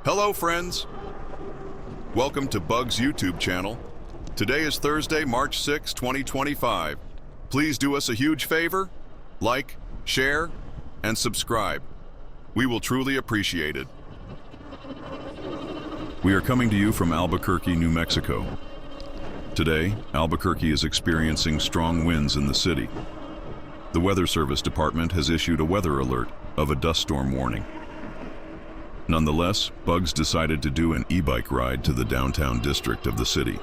Hello, friends. Welcome to Bug's YouTube channel. Today is Thursday, March 6, 2025. Please do us a huge favor. Like, share, and subscribe. We will truly appreciate it. We are coming to you from Albuquerque, New Mexico. Today, Albuquerque is experiencing strong winds in the city. The Weather Service Department has issued a weather alert of a dust storm warning. Nonetheless, Bugs decided to do an e-bike ride to the downtown district of the city.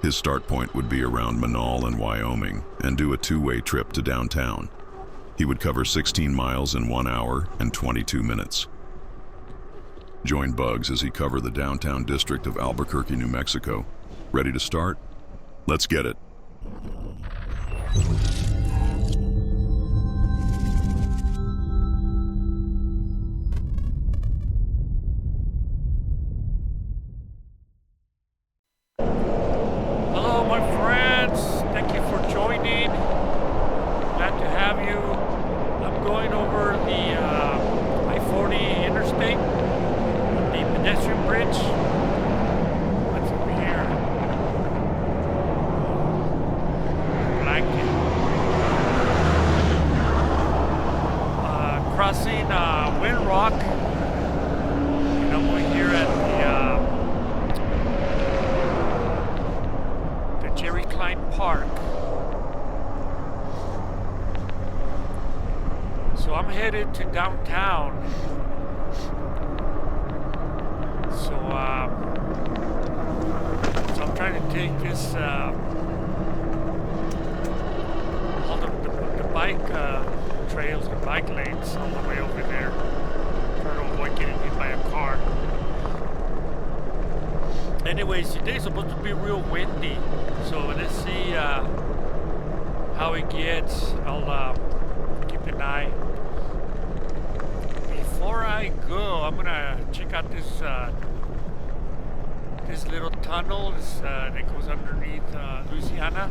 His start point would be around Manal and Wyoming and do a two-way trip to downtown. He would cover 16 miles in 1 hour and 22 minutes. Join Bugs as he covers the downtown district of Albuquerque, New Mexico. Ready to start? Let's get it. Hello, my friends. Thank you for joining. Glad to have you. I'm going over the I-40 interstate, the pedestrian bridge. What's over here? Blanket. Crossing Wind Rock. And I'm over here at the Jerry Klein Park. So I'm headed to downtown. So I'm trying to take this all the bike trails, the bike lanes all the way over there. Trying to avoid getting hit by a car. Anyways, today's supposed to be real windy, so let's see how it gets. I'll keep an eye. Before I go, I'm gonna check out this this little tunnel that goes underneath Louisiana,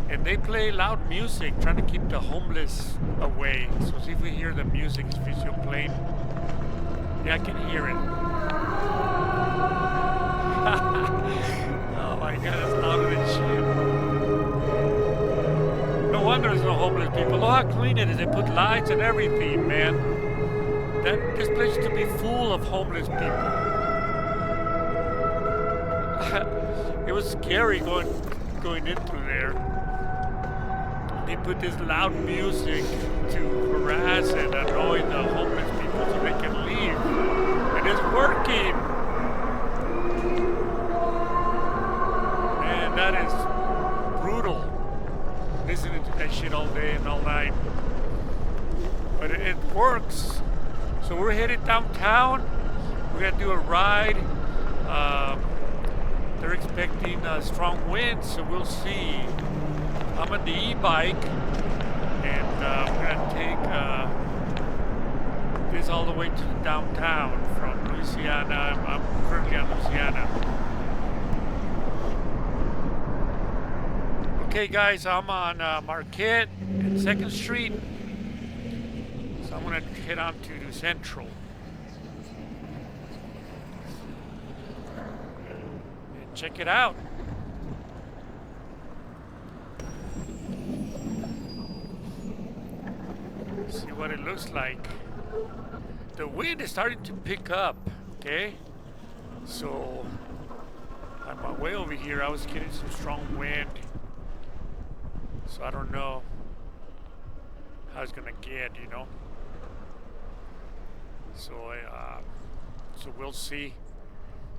and they play loud music, trying to keep the homeless away. So see if we hear the music. If it's still playing, yeah, I can hear it. Oh my God, that's louder than shit. No wonder there's no homeless people. Look how clean it is. They put lights and everything, man. This place used to be full of homeless people. It was scary going in through there. They put this loud music to harass and annoy the homeless people so they can leave. And it's working. Man, that is brutal. Listening to that shit all day and all night. But it works. So we're headed downtown. We're gonna do a ride. They're expecting strong winds, so we'll see. I'm on the e-bike, and we're gonna take this all the way to the downtown from Louisiana. I'm currently on Louisiana. Okay, guys, I'm on Marquette and 2nd Street. So I'm gonna head on to Central. And check it out. See what it looks like. The wind is starting to pick up, okay? So on my way over here, I was getting some strong wind. So I don't know how it's gonna get, you know. So so we'll see.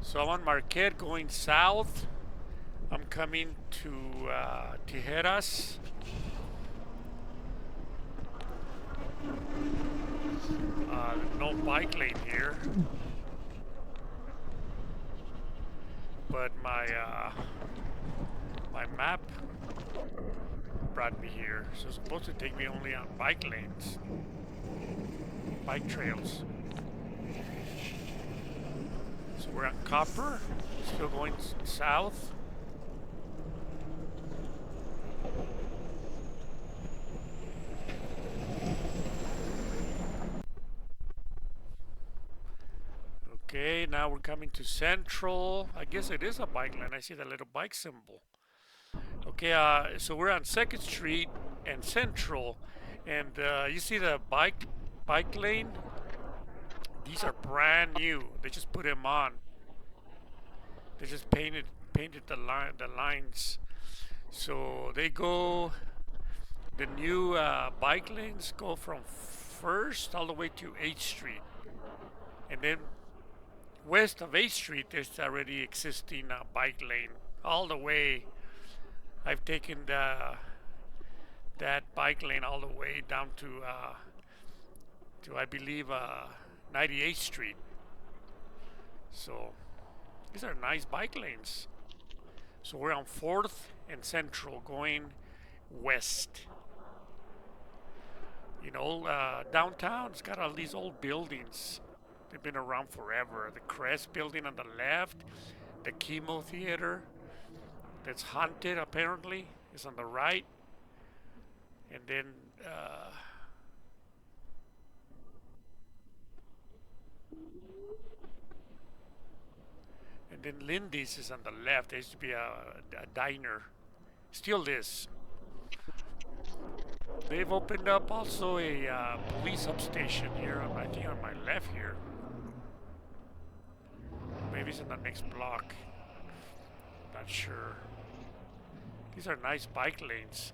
So I'm on Marquette going south. I'm coming to Tijeras. No bike lane here, but my map brought me here. So it's supposed to take me only on bike lanes, bike trails. So we're on Copper, still going south. Okay, now we're coming to Central. I guess it is a bike lane. I see that little bike symbol. Okay, so we're on 2nd Street and Central, and you see the bike lane. These are brand new. They just put them on. They just painted the lines. So they go. The new bike lanes go from 1st all the way to 8th Street, and then west of 8th Street there's already existing bike lane all the way. I've taken that bike lane all the way down to I believe 98th Street. So these are nice bike lanes. So we're on 4th and Central going west. You know, downtown's got all these old buildings. They've been around forever. The Crest building on the left, the Chemo Theater that's haunted apparently is on the right, and then Lindy's is on the left. There used to be a diner. Still is. They've opened up also a police substation here, I think on my left here. Maybe it's in the next block. Not sure. These are nice bike lanes.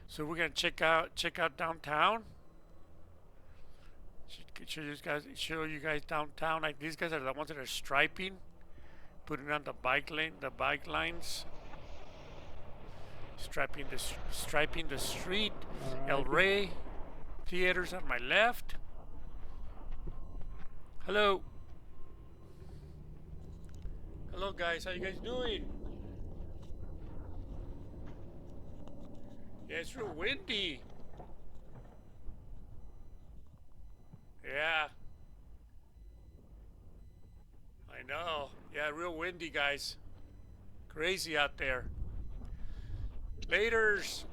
So we're gonna check out downtown. Show you guys downtown. Like these guys are the ones that are striping, putting on the bike lines, striping the street. El Rey Theaters on my left. Hello. Hello guys, how you guys doing? Yeah, it's real windy. Yeah. I know. Yeah, real windy, guys. Crazy out there. Laters.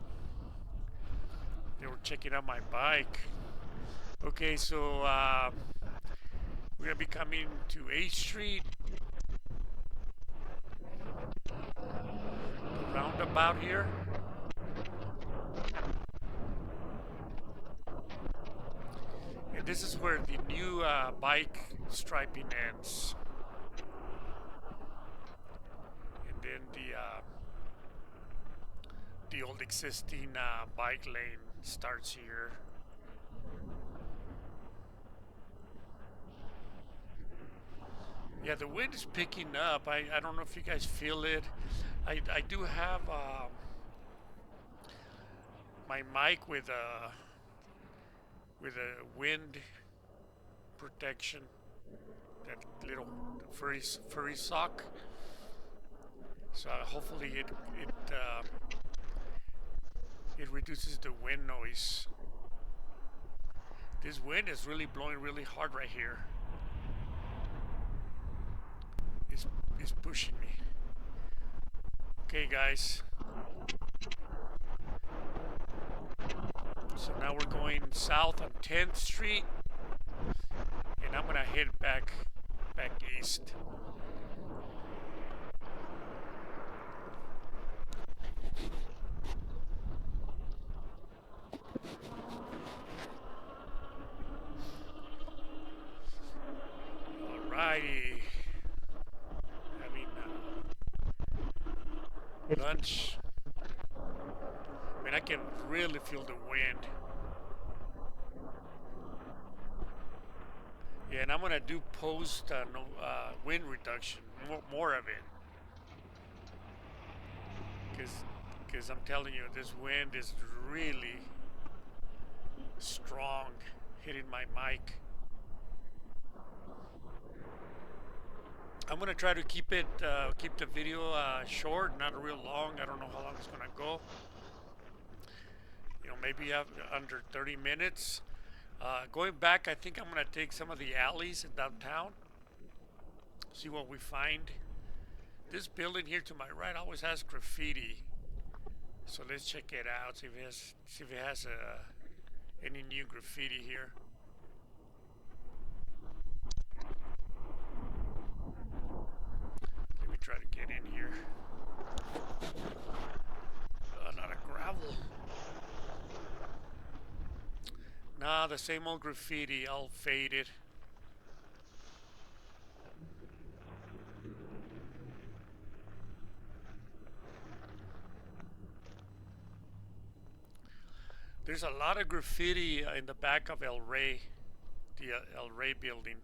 They were checking out my bike. Okay, so we're gonna be coming to 8th Street. The roundabout here. And this is where the new bike striping ends. And then the old existing bike lane starts here. Yeah, the wind is picking up. I don't know if you guys feel it. I do have my mic with a wind protection, that little furry sock. So hopefully it reduces the wind noise. This wind is really blowing really hard right here. It's pushing me. Okay, guys. So now we're going south on 10th Street, and I'm gonna head back east. Alrighty. Having lunch. I mean, I can really feel the wind. Yeah, and I'm gonna do post wind reduction, more of it, because I'm telling you, this wind is really strong, hitting my mic. I'm gonna try to keep the video short, not real long. I don't know how long it's gonna go. You know, maybe under 30 minutes. Going back, I think I'm gonna take some of the alleys in downtown, see what we find. This building here to my right always has graffiti. So let's check it out. See if it has any new graffiti here. Let me try to get in here. A lot of gravel. Nah, the same old graffiti, all faded. There's a lot of graffiti in the back of El Rey, the El Rey building.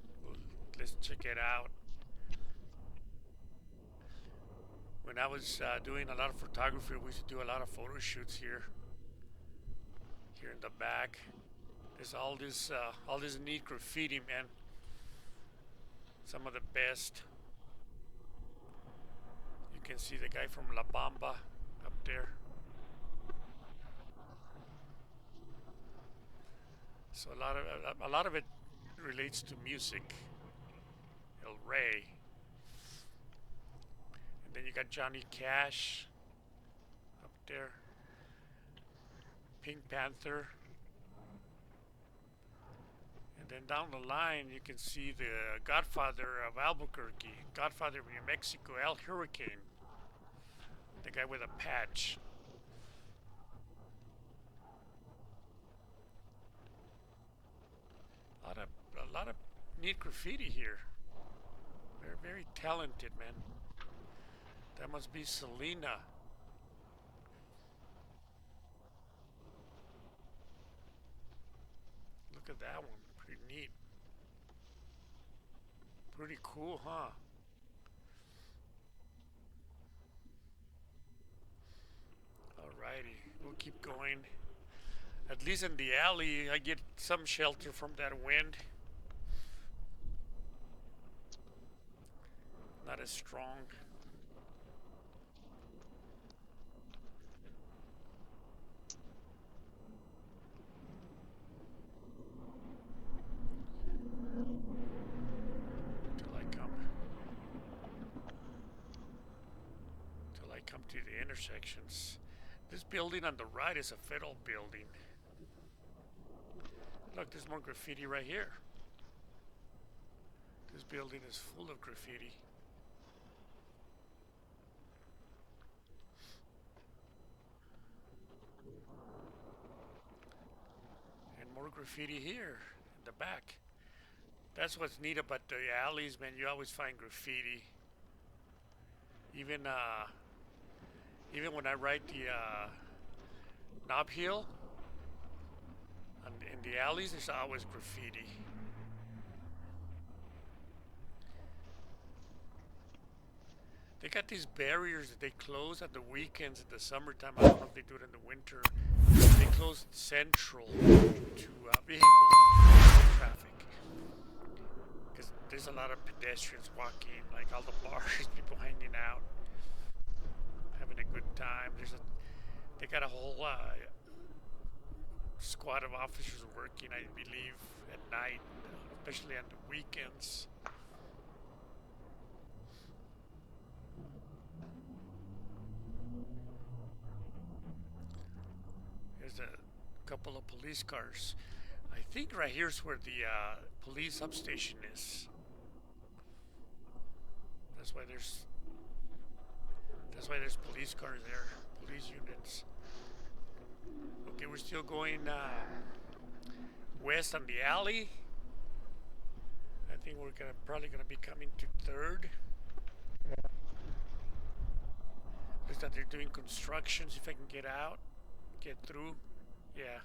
Let's check it out. When I was doing a lot of photography, we used to do a lot of photo shoots here. Here in the back, there's all this neat graffiti, man. Some of the best. You can see the guy from La Bamba up there. So a lot of it relates to music. El Rey. And then you got Johnny Cash up there. Pink Panther. And then down the line you can see the Godfather of Albuquerque, Godfather of New Mexico, El Hurricane. The guy with a patch. A lot of neat graffiti here. They're very talented, man. That must be Selena. Look at that one. Pretty neat. Pretty cool, huh? Alrighty, we'll keep going. At least in the alley, I get some shelter from that wind. Not as strong. Till I come to the intersections. This building on the right is a federal building. Look, there's more graffiti right here. This building is full of graffiti. And more graffiti here in the back. That's what's neat about the alleys, man. You always find graffiti. Even when I ride the Knob Hill, in the alleys, there's always graffiti. They got these barriers that they close at the weekends in the summertime. I don't know if they do it in the winter. They close Central to vehicle traffic. Because there's a lot of pedestrians walking, like all the bars, people hanging out, having a good time. They got a whole squad of officers working, I believe, at night, especially on the weekends. There's a couple of police cars. I think right here's where the police substation is. That's why there's police cars there, police units. Okay, we're still going west on the alley. I think we're probably gonna be coming to 3rd. Looks like they're doing construction. See if I can get out, get through. Yeah,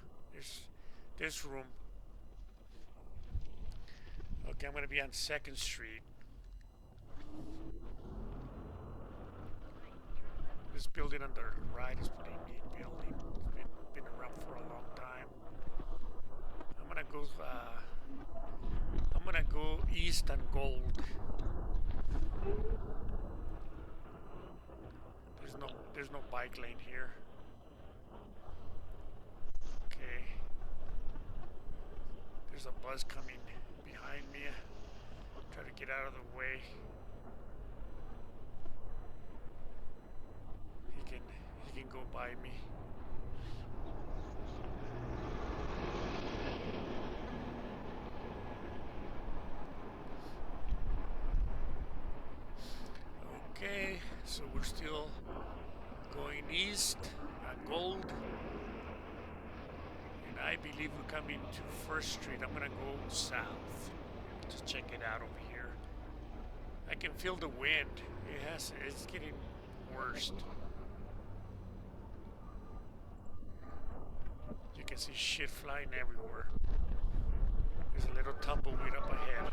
there's room. Okay, I'm gonna be on 2nd Street. This building on the right is pretty neat building. It's been around for a long time. I'm gonna go east on Gold. There's no bike lane here. Okay. There's a bus coming behind me. Try to get out of the way. He can go go by me. Okay, so we're still going east on Gold. And I believe we're coming to First Street. I'm gonna go south. Just check it out over here. I can feel the wind. It's getting worse. You can see shit flying everywhere. There's a little tumbleweed up ahead.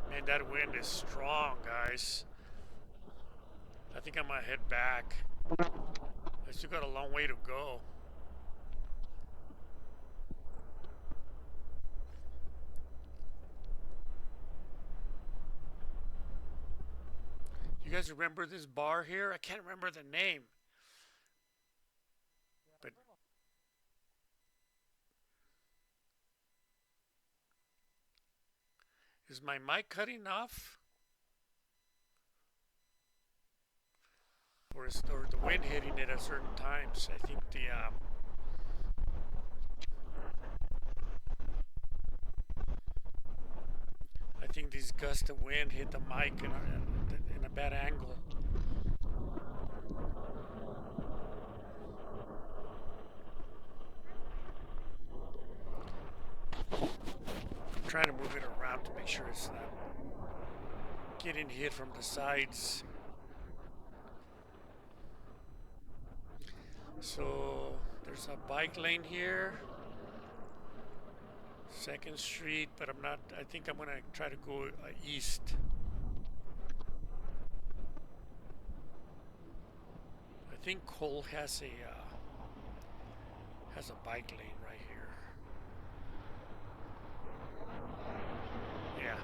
Man, that wind is strong, guys. I think I'm gonna head back. I still got a long way to go. You guys remember this bar here? I can't remember the name. But is my mic cutting off? Or is the wind hitting it at certain times? I think these gusts of wind hit the mic in a bad angle. I'm trying to move it around to make sure it's not getting hit from the sides. So there's a bike lane here. 2nd Street, but I think I'm gonna try to go east. I think Cole has a bike lane right here. Yeah.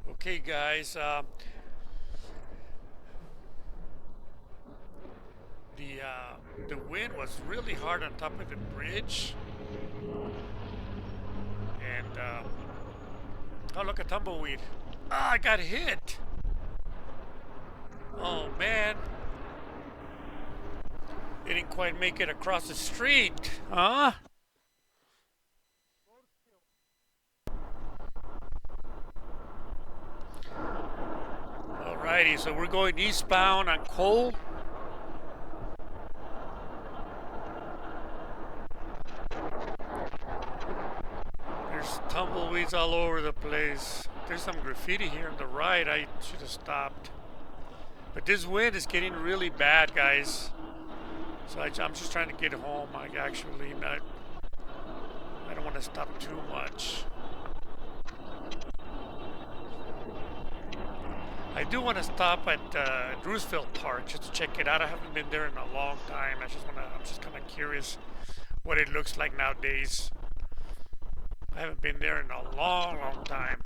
Okay, guys. The wind was really hard on top of the bridge, and oh, look, a tumbleweed. Ah, I got hit. Oh man, didn't quite make it across the street, huh? Alrighty, so we're going eastbound on Cole. There's tumbleweeds all over the place. There's some graffiti here on the right. I should have stopped. But this wind is getting really bad, guys. So I'm just trying to get home. I don't want to stop too much. I do want to stop at Roosevelt Park just to check it out. I haven't been there in a long time. I'm just kind of curious what it looks like nowadays. I haven't been there in a long, long time.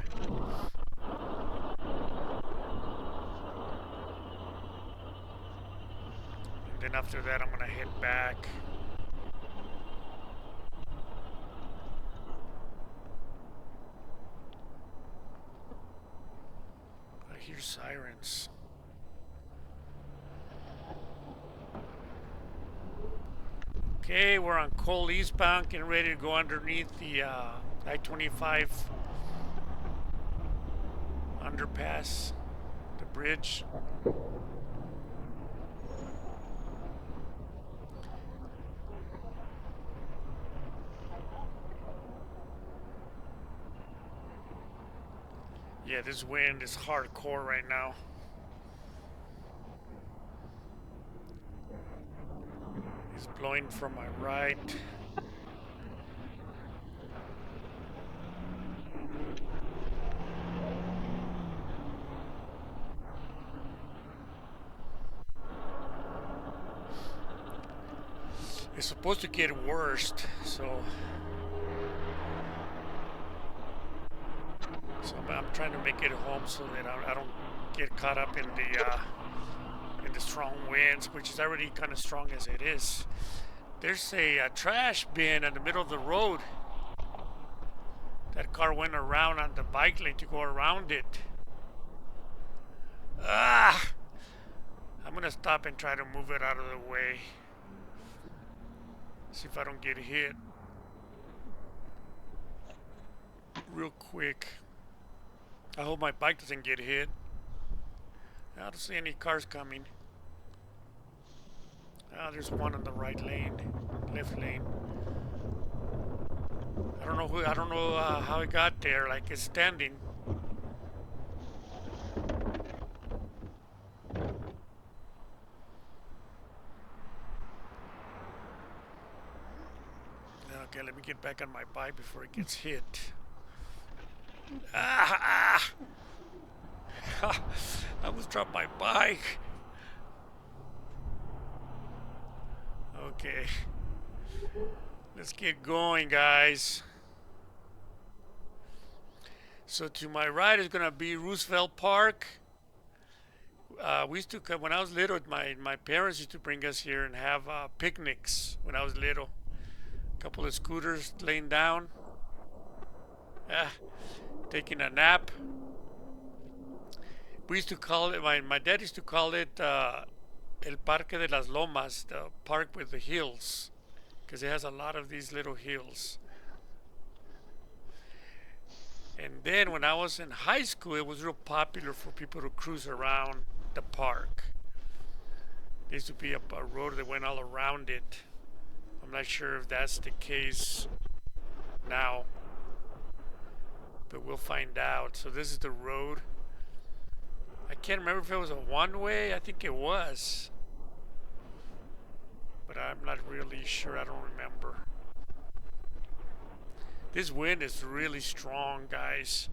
And then after that, I'm gonna head back. I hear sirens. Okay, we're on Cole eastbound, getting ready to go underneath the I-25 underpass, the bridge. Yeah, this wind is hardcore right now. It's blowing from my right. supposed to get worse, so I'm trying to make it home so that I don't get caught up in the strong winds, which is already kind of strong as it is. There's a trash bin in the middle of the road. That car went around on the bike lane to go around it. Ah! I'm gonna stop and try to move it out of the way. See if I don't get hit. Real quick. I hope my bike doesn't get hit. I don't see any cars coming. Ah, there's one on the right lane, left lane. I don't know how it got there. Like it's standing. Okay, let me get back on my bike before it gets hit. Ah! I almost dropped my bike. Okay. Let's get going, guys. So to my right is gonna be Roosevelt Park. We used to come when I was little. My parents used to bring us here and have picnics when I was little. A couple of scooters laying down, taking a nap. We used to call it. My dad used to call it El Parque de las Lomas, the park with the hills, because it has a lot of these little hills. And then when I was in high school, it was real popular for people to cruise around the park. There used to be a road that went all around it. I'm not sure if that's the case now, but we'll find out. So this is the road. I can't remember if it was a one-way. I think it was, but I'm not really sure. I don't remember. This wind is really strong, guys.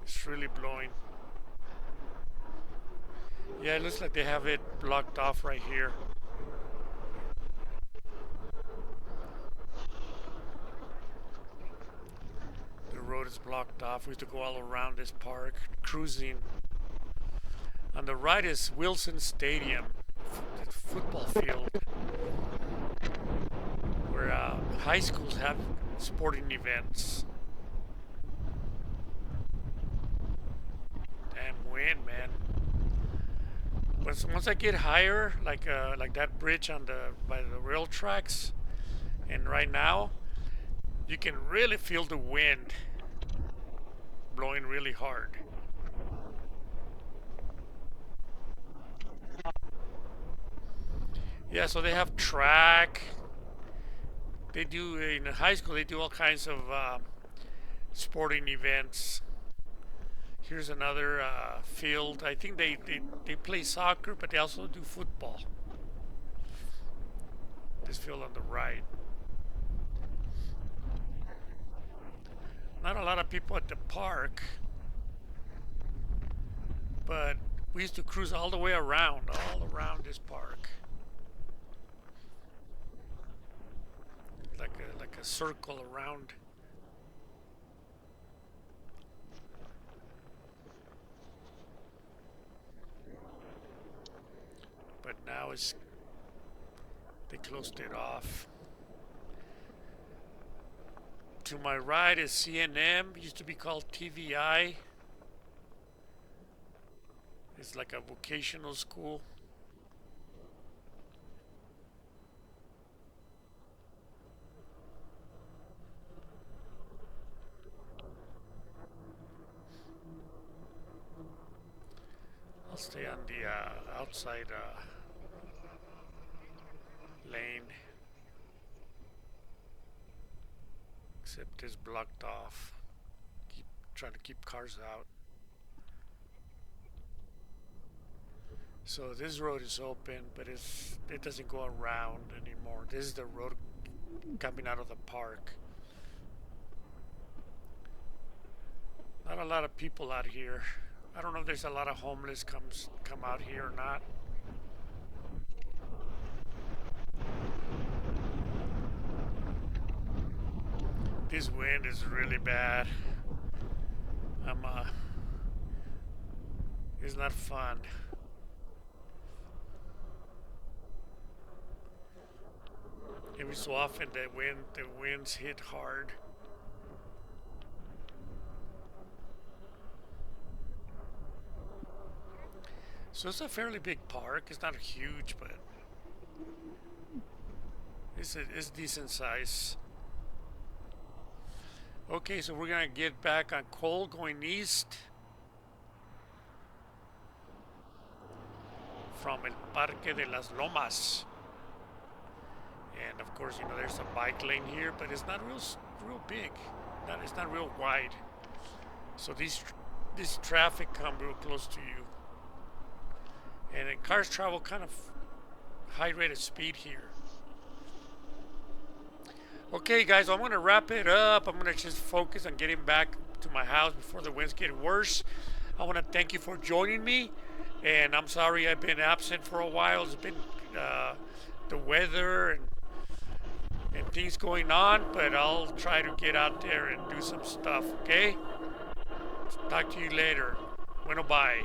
It's really blowing. Yeah, it looks like they have it blocked off right here. The road is blocked off. We have to go all around this park, cruising. On the right is Wilson Stadium, the football field, where high schools have sporting events. Damn wind, man. Once I get higher, like that bridge by the rail tracks, and right now, you can really feel the wind blowing really hard. Yeah, so they have track. They do in high school. They do all kinds of sporting events. Here's another field. I think they play soccer, but they also do football. This field on the right. Not a lot of people at the park, but we used to cruise all the way around, all around this park. Like a circle around. But now they closed it off. To my right is CNM, used to be called TVI. It's like a vocational school. I'll stay on the outside lane. Except it's blocked off. Trying to keep cars out. So this road is open, but it doesn't go around anymore. This is the road coming out of the park. Not a lot of people out here. I don't know if there's a lot of homeless come out here or not. This wind is really bad. It's not fun. Every so often the winds hit hard. So it's a fairly big park. It's not huge, but it's decent size. Okay, so we're gonna get back on Cole going east from El Parque de las Lomas. And of course, you know, there's a bike lane here, but it's not real big. It's not real wide. So this traffic come real close to you. And then cars travel kind of high rate of speed here. Okay, guys, I'm going to wrap it up. I'm going to just focus on getting back to my house before the winds get worse. I want to thank you for joining me. And I'm sorry I've been absent for a while. It's been the weather and things going on. But I'll try to get out there and do some stuff, okay? Talk to you later. Bueno, bye.